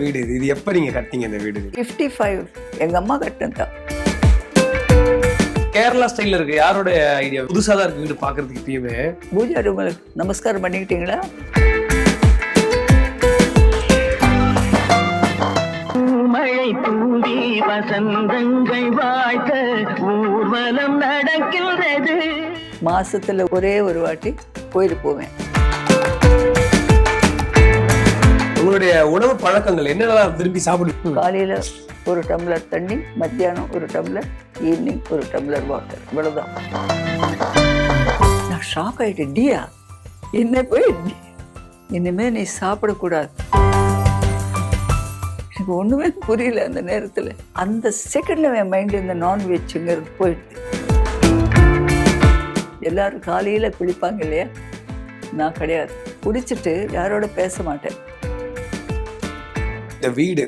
வீடு இது இது எப்ப நீங்க கட்டிங்க இந்த வீடு? 55 எங்க அம்மா கட்டினதான். கேரளா ஸ்டைல்ல இருக்கு. யாரோட ஐடியா? புதுசா தான் இருக்கு வீடு பாக்குறதுக்கு. இப்பயுமே பூஜா ரூம்ல நமஸ்காரம் பண்ணிக்கிட்டீங்களா? மழை தூவி வசந்தங்கள் வாழ்த்த ஊர்வலம் நடக்கின்றது. மாசத்துல ஒரே ஒரு வாட்டி கோயிலுக்கு போவேன். உங்களுடைய உணவு பழக்கங்கள் என்னெல்லாம் விரும்பி சாப்பிடுவீங்க? காலையில ஒரு டம்ளர் தண்ணி, மத்தியானம் ஒரு டம்ளர், ஈவினிங் ஒரு டம்ளர் வாட்டர், இவ்வளவுதான். நான் ஷாக் ஆயிட்டேன். டியா என்ன போய் இனிமே நீ சாப்பிடக்கூடாது. எனக்கு ஒண்ணுமே புரியல அந்த நேரத்துல. அந்த செகண்ட்ல என் மைண்ட் இந்த நான்வெஜ்ங்கிறது போயிடுது. எல்லாரும் காலையில குளிப்பாங்க இல்லையா, நான் கிடையாது. குடிச்சிட்டு யாரோட பேச மாட்டேன். இந்த வீடு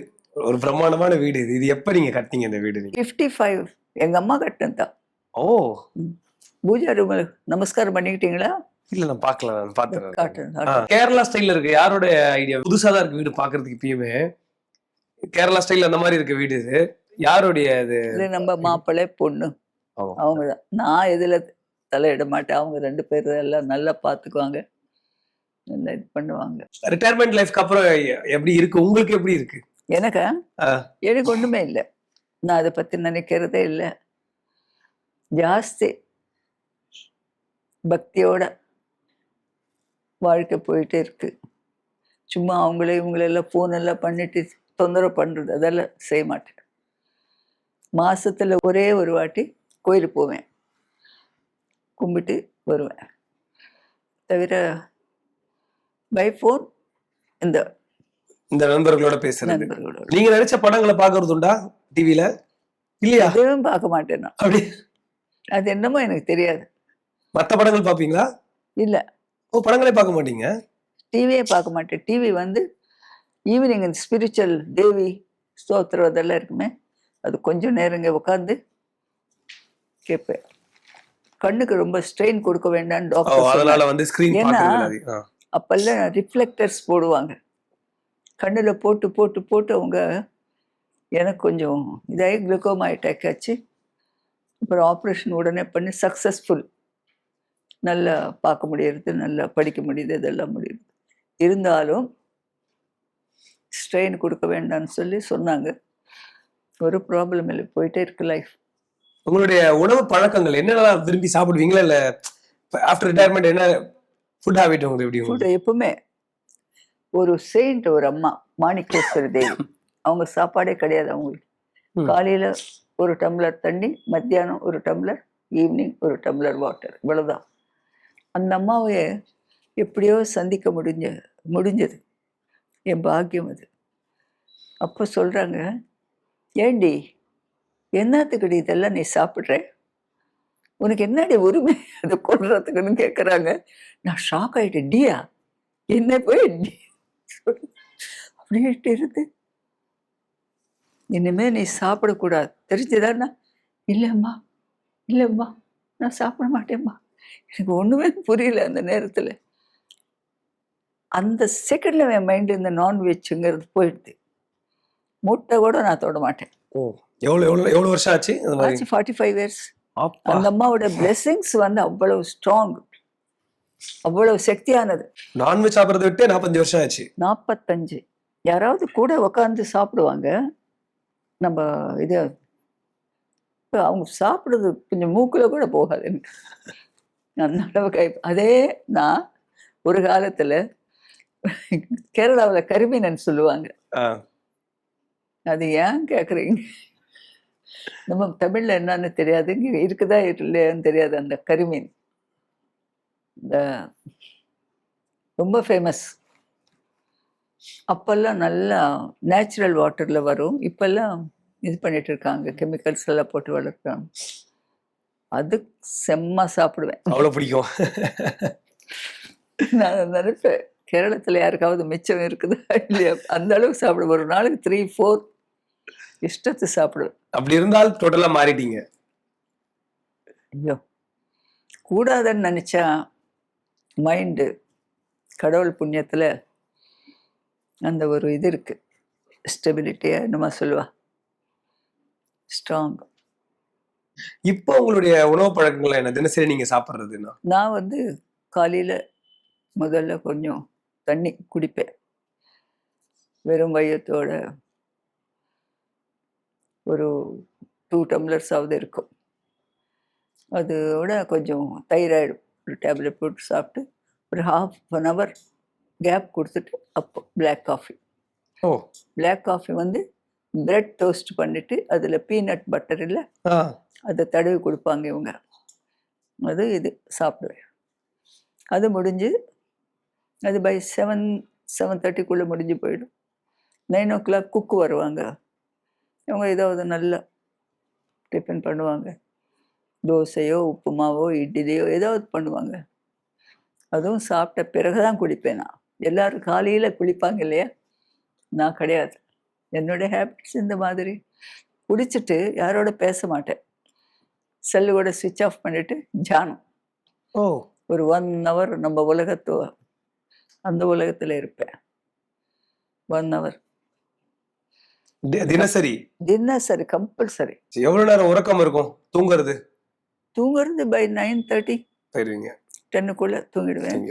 ஒரு பிரம்மாண்டமான வீடு இது இது எப்ப நீங்க கட்டிங்க இந்த வீடு? 55 எங்க அம்மா கட்டினதான். ஓ, பூஜா ரூம்ல நமஸ்காரம் பண்ணிக்கிட்டீங்களா? இல்ல நான் பார்க்கல, நான் பார்த்தேன். காட்டுறேன். கேரளா ஸ்டைல்ல இருக்கு. யாரோட ஐடியா? புதுசா தான் இருக்கு வீடு பாக்குறதுக்கு. இப்பயுமே கேரளா ஸ்டைல் அந்த மாதிரி இருக்கு வீடு. இது யாருடைய இது? நம்ம மாப்பிள்ளை பொண்ணு அவங்கதான். நான் எதுல தலையிட மாட்டேன். அவங்க 2 பேரும் எல்லாம் நல்லா பாத்துக்குவாங்க, நல்லா இது பண்ணுவாங்க. ரிட்டையர்மெண்ட் லைஃப்க்கு அப்புறம் எப்படி இருக்கு உங்களுக்கு? எப்படி இருக்கு? எனக்கு ஒண்ணுமே இல்லை. நான் அதை பத்தி நினைக்கிறதே இல்லை. ஜாஸ்தி பக்தியோட வாழ்க்கை போயிட்டே இருக்கு. சும்மா இவங்களெல்லாம் ஃபோன் எல்லாம் பண்ணிட்டு தொந்தரவு பண்றது அதெல்லாம் செய்ய மாட்டேன். மாசத்துல ஒரே ஒரு வாட்டி கோயிலுக்கு போவேன், கும்பிட்டு வருவேன். தவிர பை ஃபோன் இந்த நண்பர்களோட பேசுறது. நீங்க நினைச்ச படங்களை பாக்குறது உண்டா டிவில? இல்லையா? எதுவும் பார்க்க மாட்டேன் நான். அப்படி அது என்னமோ எனக்கு தெரியாது. மத்த படங்கள் பாப்பீங்களா? இல்ல. ஓ, படங்களே பார்க்க மாட்டீங்க? டிவியே பார்க்க மாட்டேன். டிவி ஈவினிங் இந்த ஸ்பிரிச்சுவல் தேவி ஸ்தோத்திரம் அதெல்லாம் இருக்குமே, அது கொஞ்சம் நேரங்க உட்காந்து கேட்பேன். கண்ணுக்கு ரொம்ப ஸ்ட்ரெயின் கொடுக்க வேண்டாம்னு டாக்டர். அதனால ஸ்கிரீன் ஏன்னா அப்பெல்லாம் ரிஃப்ளெக்டர்ஸ் போடுவாங்க கண்ணுல போட்டு போட்டு போட்டு. அவங்க எனக்கு கொஞ்சம் இதாகி குளுக்கோமா அட்டாக் ஆச்சு. அப்புறம் ஆப்ரேஷன் உடனே பண்ணி சக்ஸஸ்ஃபுல். நல்லா பார்க்க முடியறது, நல்லா படிக்க முடியுது, இதெல்லாம் முடியுது. இருந்தாலும் ஸ்ட்ரெயின் கொடுக்க வேண்டாம்னு சொல்லி சொன்னாங்க. ஒரு ப்ராப்ளம் இல்லை, போயிட்டே இருக்கு லைஃப். உங்களுடைய உணவு பழக்கங்கள் என்னெல்லாம் விரும்பி சாப்பிடுவீங்களா? இல்ல ஆஃப்டர் ரிட்டையர்மெண்ட் என்ன ஃபுட் ஹேபிட் உங்களுக்கு? எப்படி ஃபுட் எப்பவுமே ஒரு செயின்ட், ஒரு அம்மா மாணிக்கேஸ்வரி தேவி, அவங்க சாப்பாடே கிடையாது அவங்களுக்கு. காலையில ஒரு டம்ளர் தண்ணி, மத்தியானம் ஒரு டம்ளர், ஈவினிங் ஒரு டம்ளர் வாட்டர், இவ்வளவுதான். அந்த அம்மாவை எப்படியோ சந்திக்க முடிஞ்சது. என் பாக்கியம் அது. அப்போ சொல்றாங்க, ஏண்டி என்னத்துக்குடி இதெல்லாம் நீ சாப்பிட்ற? உனக்கு என்னடி உரிமை அதை கொள்றதுக்குன்னு கேட்குறாங்க. நான் ஷாக் ஆயிட்டேன். டியா என்ன போய் அப்படின்ட்டு இருந்து, இனிமே நீ சாப்பிடக்கூடாது தெரிஞ்சுதானா? இல்லைம்மா இல்லைம்மா நான் சாப்பிட மாட்டேம்மா. எனக்கு ஒண்ணுமே புரியல அந்த நேரத்துல. அந்த செகண்ட்ல என் மைண்ட் இந்த நான்வெஜ்ங்கிறது போயிடுது. முட்டை கூட நான் தொட மாட்டேன். எவ்வளவு வருஷம் ஆச்சு? 45 இயர்ஸ். அந்த அம்மாவோட பிளெஸிங்ஸ் அவ்வளவு ஸ்ட்ராங், அவ்வளவு சக்தியானது. நான்வெஜ் சாப்பிட்றத விட்டு 45 வருஷம் ஆச்சு. 45. யாராவது கூட உட்காந்து சாப்பிடுவாங்க. நம்ம இது அவங்க சாப்பிடுறது கொஞ்சம் மூக்குல கூட போகாது எனக்கு. அந்த அளவுக்கு. அதே நான் ஒரு காலத்துல கேரளாவில் கரிமீனன்னு சொல்லுவாங்க. அது ஏன் கேக்குறீங்க? நம்ம தமிழ்ல என்னன்னு தெரியாது, இங்க இருக்குதா இல்லையான்னு தெரியாது. அந்த கரிமீன் ரொம்ப ஃபேமஸ். அப்பெல்லாம் நல்லா நேச்சுரல் வாட்டர்ல வரும். இப்பெல்லாம் இது பண்ணிட்டு இருக்காங்க, கெமிக்கல்ஸ் எல்லாம் போட்டு வளர்க்குறாங்க. அது செம்ம சாப்பிடுவேன். அவ்வளவு பிடிக்கும். நான் நினைப்பேன், கேரளத்துல யாருக்காவது மிச்சம் இருக்குதா இல்லையா? அந்த அளவுக்கு சாப்பிடுவேன். ஒரு நாளைக்கு 3-4 இஷ்டத்து சாப்பிடுவேன். அப்படி இருந்தால் டோட்டலா மாறிட்டீங்க. ஐயோ, கூடாதுன்னு நினைச்சா மைண்டு கடவுள் புண்ணியத்துல அந்த ஒரு இது இருக்கு, ஸ்டெபிலிட்டியா என்னமா சொல்லுவா, ஸ்ட்ராங். இப்போ உங்களுடைய உணவு பழக்கங்கள் என்ன? தினசரி நீங்க சாப்பிடுறதுன்னா? நான் வந்து காலையில முதல்ல கொஞ்சம் தண்ணி குடிப்பேன். வெறும் வயித்தோட ஒரு 2 டம்ளர்ஸாவது இருக்கும். அதோட கொஞ்சம் தைராய்டு ஒரு டேப்லெட் போட்டு சாப்பிட்டு ஒரு ½ hour கேப் கொடுத்துட்டு அப்போ பிளாக் காஃபி. ஓ! பிளாக் காஃபி வந்து பிரெட் டோஸ்ட் பண்ணிட்டு அதில் பீனட் பட்டர் இல்லை, ஆ. அதை தடவி கொடுப்பாங்க இவங்க. அது இது சாப்பிடுவேன். அது முடிஞ்சு அது பை 7:30க்குள்ளே முடிஞ்சு போயிடும். 9 o'clock குக்கு வருவாங்க. இவங்க ஏதாவது நல்ல டிஃபன் பண்ணுவாங்க. தோசையோ உப்புமாவோ இட்லியோ ஏதாவது பண்ணுவாங்க. அதுவும் சாப்பிட்ட பிறகு தான் குளிப்பேன் நான். எல்லாரும் காலையில் குளிப்பாங்க இல்லையா, நான் கிடையாது. என்னுடைய ஹேபிட்ஸ் இந்த மாதிரி. குடிச்சிட்டு யாரோட பேச மாட்டேன். செல்லோட சுவிட்ச் ஆஃப் பண்ணிவிட்டு தியானம் ஓ! ஒரு 1 hour நம்ம அந்த உலகத்தில் இருப்பேன். 1 hour தினசரி தினசரி கம்பல்சரி. எவ்வளவு நேரம் உறக்கம் இருக்கும்? தூங்குறது தூங்குறது பை 9:30 போயிருவீங்க. 10க்குள்ளே தூங்கிடுவேன்.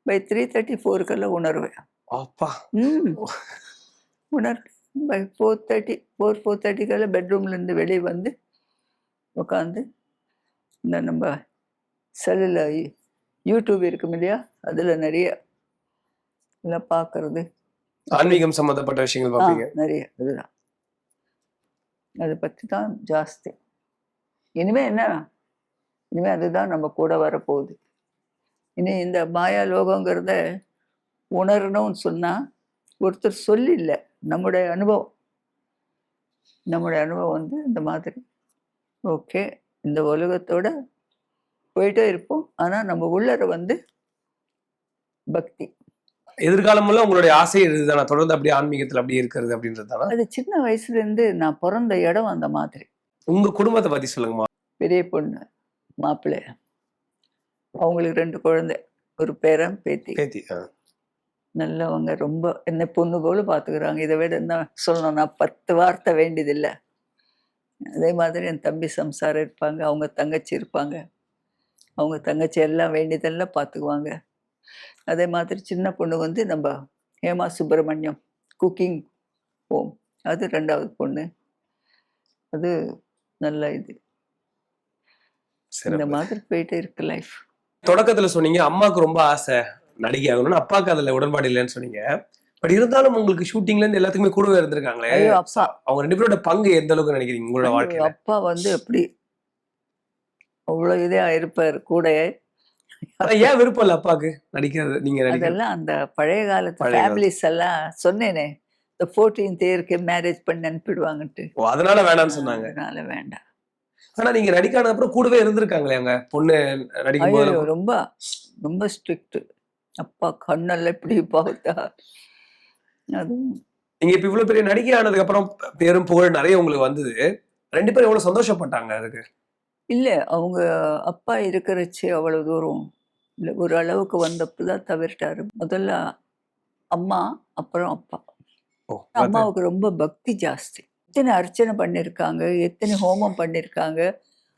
பை 3:30 4க்கெல்லாம் உணர்வேன். அப்பா! உணர்வு பை 4:30 பெட்ரூம்லேருந்து வெளியே வந்து உட்காந்து இந்த நம்ம செல்லில் யூடியூப் இருக்கும் இல்லையா, அதில் நிறைய எல்லாம் பார்க்கறது, ஆன்மீகம் சம்பந்தப்பட்ட விஷயங்கள் பார்ப்பீங்க. நிறைய அதுதான். அதை பற்றி தான் ஜாஸ்தி. இனிமே அதுதான் நம்ம கூட வரப்போகுது. இனி இந்த மாயா லோகங்கிறத உணரணும்னு சொன்னால் ஒருத்தர் சொல்லி இல்லை, நம்முடைய அனுபவம் வந்து இந்த மாதிரி. ஓகே, இந்த உலகத்தோட போயிட்டே இருப்போம். ஆனால் நம்ம உள்ளர வந்து பக்தி. எதிர்காலமுள்ள உங்களுடைய ஆசை இதுதானா? தொடர்ந்து அப்படியே ஆன்மீகத்தில் அப்படியே இருக்கிறது அப்படின்றதுதானா? அது சின்ன வயசுலேருந்து நான் பிறந்த இடம் அந்த மாதிரி. உங்க குடும்பத்தை பத்தி சொல்லுங்கம்மா. பெரிய பொண்ணு மாப்பிள்ளை, அவங்களுக்கு 2 குழந்தை, ஒரு பேரன் பேத்தி. பேத்தி. நல்லவங்க, ரொம்ப என்னை பொண்ணு போல பார்த்துக்கிறாங்க. இதை விட என்ன சொல்லணும், நான் 10 வார்த்தை வேண்டியதில்லை. அதே மாதிரி என் தம்பி சம்சாரம் இருப்பாங்க, அவங்க தங்கச்சி இருப்பாங்க. அவங்க தங்கச்சி எல்லாம் வேண்டியதெல்லாம் பார்த்துக்குவாங்க. அதே மாதிரி சின்ன பொண்ணு வந்து நம்ம ஹேமா சுப்பிரமணியம் குக்கிங் ஹோம், அது 2வது பொண்ணு. அது நல்ல இது. இந்த மாதிரி போயிட்டே இருக்கு லைஃப். தொடக்கத்துல சொன்னீங்க அம்மாவுக்கு ரொம்ப ஆசை நடிகை ஆகணும்னு, அப்பாவுக்கு அதுல உடன்பாடு இல்லைன்னு சொன்னீங்க. பட் இருந்தாலும் உங்களுக்கு ஷூட்டிங்ல இருந்து எல்லாத்துக்குமே கூடவே இருந்திருக்காங்களே. ஐயோ அப்பா, அவங்க 2 பேரோட பங்கு எந்த அளவுக்கு நினைக்கிறீங்க உங்களோட வாழ்க்கையில? அப்பா வந்து எப்படி அவ்வளோ இதே இருப்பார் கூட. ஏன் விருப்பம் இல்லை அப்பாவுக்கு நடிக்கிறது? நீங்க அதெல்லாம் அந்த பழைய காலத்து ஃபேமிலிஸ் எல்லாம் சொன்னேனே, இந்த 14th இயருக்கு மேரேஜ் பண்ணி அனுப்பிடுவாங்கன்ட்டு. அதனால வேணாம்னு சொன்னாங்க. அதனால வேண்டாம். ஆனா நீங்க நடிக்காத அப்புறம் கூடவே இருந்திருக்காங்களே அவங்க பொண்ணு நடிக்கும் போது. ரொம்ப ரொம்ப ஸ்ட்ரிக்ட். அப்பா கண்ணெல்லாம் இப்படி பார்த்தா. அதுவும் நீங்க இப்ப இவ்வளவு பெரிய நடிகை ஆனதுக்கு அப்புறம் பேரும் புகழ் நிறைய உங்களுக்கு வந்தது. 2 பேரும் எவ்வளவு சந்தோஷப்பட்டாங்க அதுக்கு? இல்லை, அவங்க அப்பா இருக்கிறச்சு அவ்வளோ தூரம் இல்லை, ஒரு அளவுக்கு வந்தப்போ தான் தவிர்த்தாரு. முதல்ல அம்மா, அப்புறம் அப்பா. அம்மாவுக்கு ரொம்ப பக்தி ஜாஸ்தி. எத்தனை அர்ச்சனை பண்ணியிருக்காங்க, எத்தனை ஹோமம் பண்ணியிருக்காங்க.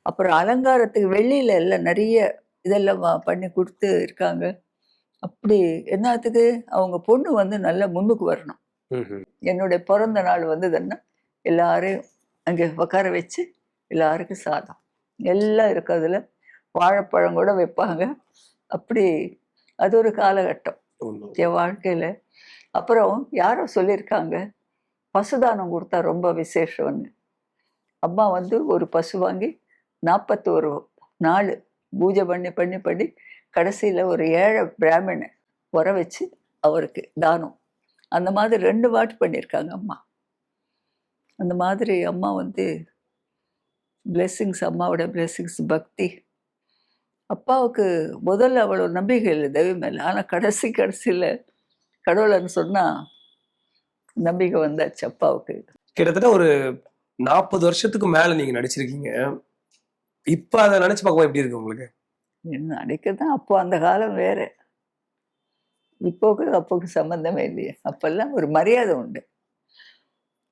அப்புறம் அலங்காரத்துக்கு வெள்ளியில எல்லாம் நிறைய இதெல்லாம் பண்ணி கொடுத்து இருக்காங்க. அப்படி என்னத்துக்கு அவங்க பொண்ணு வந்து நல்லா முன்னுக்கு வரணும். என்னுடைய பிறந்த நாள் வந்ததுன்னா எல்லாரையும் அங்கே உட்கார வச்சு எல்லாருக்கும் சாதம் எல்லாம் இருக்கிறதுல வாழைப்பழம் கூட வைப்பாங்க. அப்படி அது ஒரு காலகட்டம் என் வாழ்க்கையில். அப்புறம் யாரோ சொல்லியிருக்காங்க பசுதானம் கொடுத்தா ரொம்ப விசேஷம்னு. அம்மா வந்து ஒரு பசு வாங்கி 41 நாள் பூஜை பண்ணி பண்ணி பண்ணி கடைசியில் ஒரு ஏழை பிராமணனை உர வச்சு அவருக்கு தானம், அந்த மாதிரி 2 வாட்டி பண்ணியிருக்காங்க அம்மா. அந்த மாதிரி அம்மா வந்து பிளெஸ்ஸிங்ஸ், அம்மாவோட பிளெஸ்ஸிங்ஸ், பக்தி. அப்பாவுக்கு முதல்ல அவ்வளோ நம்பிக்கை இல்லை தெய்வம் மேலே. ஆனால் கடைசியில் கடவுள்னு சொன்னால் நம்பிக்கை வந்தாச்சு அப்பாவுக்கு. கிட்டத்தட்ட ஒரு 40 வருஷத்துக்கு மேல நீங்க நடிச்சிருக்கீங்க. இப்ப அதை நினைச்சு பார்க்கும்போது எப்படி இருக்கு உங்களுக்கு? நடிக்கதான் அப்போ அந்த காலம் வேற, இப்போக்கு அப்போக்கு சம்மந்தமே இல்லையே. அப்பெல்லாம் ஒரு மரியாதை உண்டு.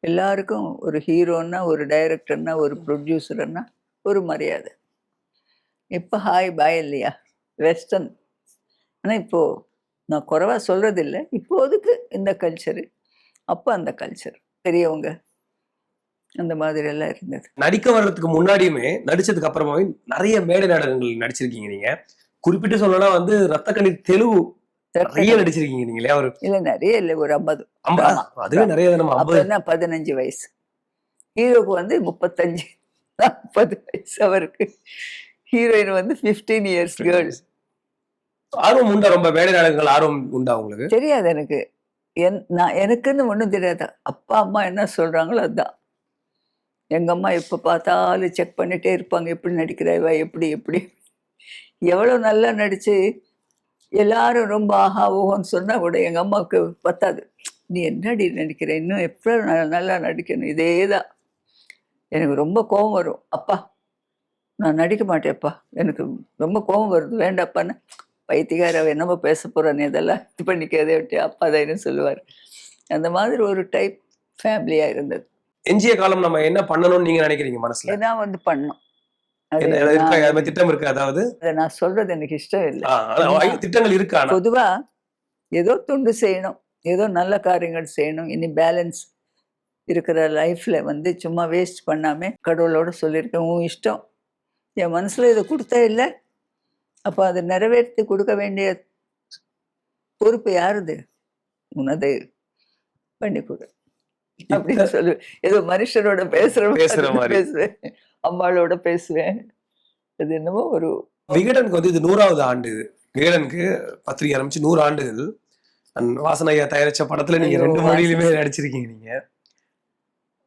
எல்லாருக்கும் ஒரு ஹீரோன்னா, ஒரு டைரக்டர்னா, ஒரு ப்ரொடியூசர்னா ஒரு மரியாதை. இப்போ ஹாய் பாய் இல்லையா, வெஸ்டர்ன். ஆனால் இப்போ நான் குறைவா சொல்றதில்ல. இப்போதைக்கு இந்த கல்ச்சரு, அப்போ அந்த கல்ச்சர், பெரியவங்க அந்த மாதிரி எல்லாம் இருந்தது. நடிக்க வர்றதுக்கு முன்னாடியுமே நடிச்சதுக்கு அப்புறமாவே நிறைய மேடை நாடகங்கள் நடிச்சிருக்கீங்க நீங்க. குறிப்பிட்டு சொல்லணும்னா வந்து ரத்த கண்ணீர் தெலுங்கு நிறைய நடிச்சிருக்கீங்க நீங்க இல்லையா? ஒரு இல்லை நிறைய இல்லை, ஒரு 50. ஆமா. அதுவே நிறைய நம்ம அப்போ என்ன 15 வயசு, ஹீரோக்கு வந்து 35 40 வயசு அவருக்கு, ஹீரோயின் வந்து 15 இயர்ஸ் கேர்ள். ஆர்வம் உண்டா? ரொம்ப மேடை நாடகங்கள் ஆர்வம் உண்டா உங்களுக்கு? தெரியாது எனக்கு. நான் எனக்குன்னு ஒன்றும் தெரியாது. அப்பா அம்மா என்ன சொல்றாங்களோ அதுதான். எங்க அம்மா எப்போ பார்த்தாலும் செக் பண்ணிட்டே இருப்பாங்க, எப்படி நடிக்கிறவ, எப்படி எப்படி எவ்வளோ நல்லா நடிச்சு எல்லாரும் ரொம்ப ஆஹா ஓஹோன்னு சொன்னா கூட எங்க அம்மாவுக்கு பத்தாது. நீ என்னடி நடிக்கிற, இன்னும் எப்போ நல்லா நடிக்கணும், இதே தான். எனக்கு ரொம்ப கோபம் வரும். அப்பா நான் நடிக்க மாட்டேன்ப்பா, எனக்கு ரொம்ப கோபம் வருது, வேண்டாப்பான்னு. பைத்தியக்கார அவ என்னமோ பேச போறான்னு, இதெல்லாம் இது பண்ணிக்காதே விட்டு அப்பா தான் சொல்லுவார். அந்த மாதிரி ஒரு டைப் ஃபேமிலியா இருந்தது. எஞ்சிய காலம் நம்ம என்ன பண்ணணும்னு நீங்க நினைக்கிறீங்க மனசுல? ஏதான் வந்து பண்ணோம். அது என்ன இருக்கா? அது மாதிரி திட்டம் இருக்கு? அதாவது அதை நான் சொல்றது எனக்கு இஷ்டம் இல்லை. திட்டங்கள் இருக்கா? பொதுவா ஏதோ தொண்டு செய்யணும், ஏதோ நல்ல காரியங்கள் செய்யணும். இனி பேலன்ஸ் இருக்கிற லைஃப்ல வந்து சும்மா வேஸ்ட் பண்ணாம கடவுளோட சொல்லியிருக்கேன், உன் இஷ்டம், என் மனசுல இதை கொடுத்தா இல்லை, அப்போ அதை நிறைவேற்றி கொடுக்க வேண்டிய பொறுப்பு யாருது, உனது, பண்ணி கொடு அப்படின்னு சொல்லுவேன். ஏதோ மனுஷனோட பேசுற மாதிரி பேசுவேன், அம்மாளோட பேசுவேன். அது என்னமோ ஒரு விகடனுக்கு வந்து இது 100வது ஆண்டு. இது விகடனுக்கு பத்திரிகை ஆரம்பிச்சு 100 ஆண்டுகள். வாசனையா தயாரிச்ச படத்துல நீங்க 2 மொழியிலுமே நடிச்சிருக்கீங்க. நீங்க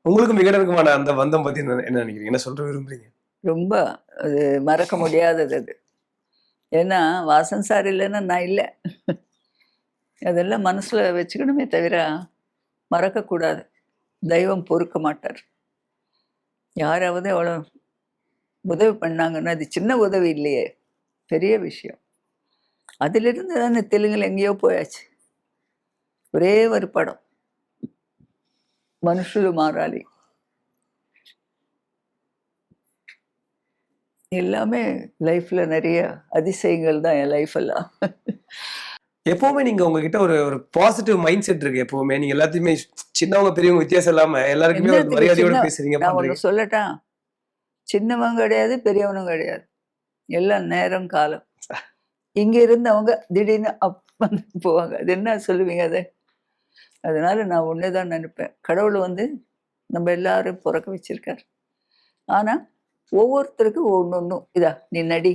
உங்களுக்கும் விகடனுக்குமான அந்த பந்தம் பத்தி என்ன நினைக்கிறீங்க, என்ன சொல்ற விரும்புறீங்க? ரொம்ப அது மறக்க முடியாதது அது. ஏன்னா வாசன் சார் இல்லைன்னா நான் இல்லை. அதெல்லாம் மனசுல வச்சுக்கணுமே தவிர மறக்கக்கூடாது. தெய்வம் பொறுக்க மாட்டார். யாராவது அவ்வளோ உதவி பண்ணாங்கன்னா அது சின்ன உதவி இல்லையே, பெரிய விஷயம். அதிலிருந்து தானே தெலுங்குல எங்கேயோ போயாச்சு. ஒரே ஒரு படம் மனுஷுలు மாறாளி, எல்லாமே லைஃப்ல நிறைய அதிசயங்கள் தான் என் லைஃப் எல்லாம். எப்பவுமே நீங்க உங்ககிட்ட ஒரு ஒரு பாசிட்டிவ் மைண்ட் செட் இருக்கு. எப்பவுமே நீங்க எல்லாத்தையுமே சின்னவங்க பெரியவங்க வித்தியாசம் இல்லாம எல்லாருக்குமே ஒரு மரியாதையோட பேசுறீங்க. நான் ஒண்ணு சொல்லட்டா, சின்னவங்க கிடையாது பெரியவனும் கிடையாது, எல்லாம் நேரம் காலம். இங்க இருந்தவங்க திடீர்னு வந்து போவாங்க, அது என்ன சொல்லுவீங்க அதை? அதனால நான் ஒண்ணுதான் நினைப்பேன், கடவுள் வந்து நம்ம எல்லாரும் பிறக்க வச்சிருக்காரு. ஆனா ஒவ்வொருத்தருக்கும் ஒன்னொன்னும், இதா நீ நடி,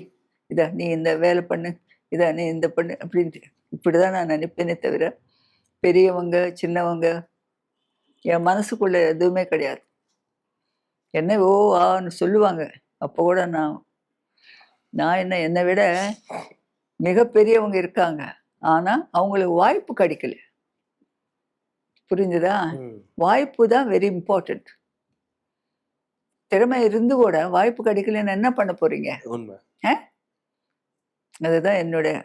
இதா நீ இந்த வேலை பண்ணு, இதா நீ இந்த பண்ணு அப்படின்ட்டு இப்படிதான் நான் நினைப்பேனே தவிர பெரியவங்க சின்னவங்க என் மனசுக்குள்ள எதுவுமே கிடையாது. என்ன ஓ ஆன்னு சொல்லுவாங்க. அப்போ கூட நான் என்னை விட மிகப்பெரியவங்க இருக்காங்க, ஆனா அவங்களுக்கு வாய்ப்பு கிடைக்கல. புரிஞ்சுதா? வாய்ப்பு தான் வெரி இம்பார்ட்டன்ட். திறமை இருந்து கூட வாய்ப்பு கிடைக்கலன்னு என்ன பண்ண போறீங்க? அதுதான் என்னுடைய.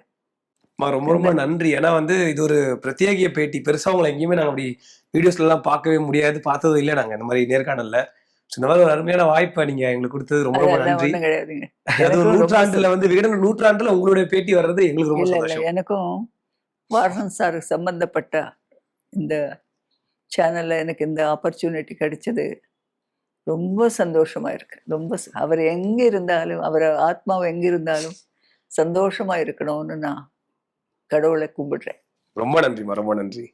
ரொம்ப ரொம்ப நன்றி. ஏன்னா வந்து இது ஒரு பிரத்யேகிய பேட்டி. பெருசா உங்களை எங்கேயுமே நாங்க அப்படி வீடியோஸ்ல எல்லாம் பார்க்கவே முடியாது, பார்த்ததும் இல்லை நாங்க இந்த மாதிரி நேர்காணல்ல. இந்த மாதிரி ஒரு அருமையான வாய்ப்பை நீங்க எங்களுக்கு கொடுத்தது ரொம்ப ரொம்ப நன்றி. கிடையாதுங்க. அது ஒரு நூற்றாண்டுல வந்து விகடன் நூற்றாண்டுல உங்களுடைய பேட்டி வர்றது எங்களுக்கு ரொம்ப சந்தோஷம். எனக்கும் வாசன் சார் சம்பந்தப்பட்ட இந்த சேனல்ல எனக்கு இந்த ஆப்பர்ச்சுனிட்டி கிடைச்சது ரொம்ப சந்தோஷமா இருக்கு. ரொம்ப அவர் எங்க இருந்தாலும், அவர் ஆத்மாவை எங்க இருந்தாலும் சந்தோஷமா இருக்கணும்னு நான் கடவுளை கும்பிடுறேன். ரொம்ப நன்றிமா, ரொம்ப நன்றி.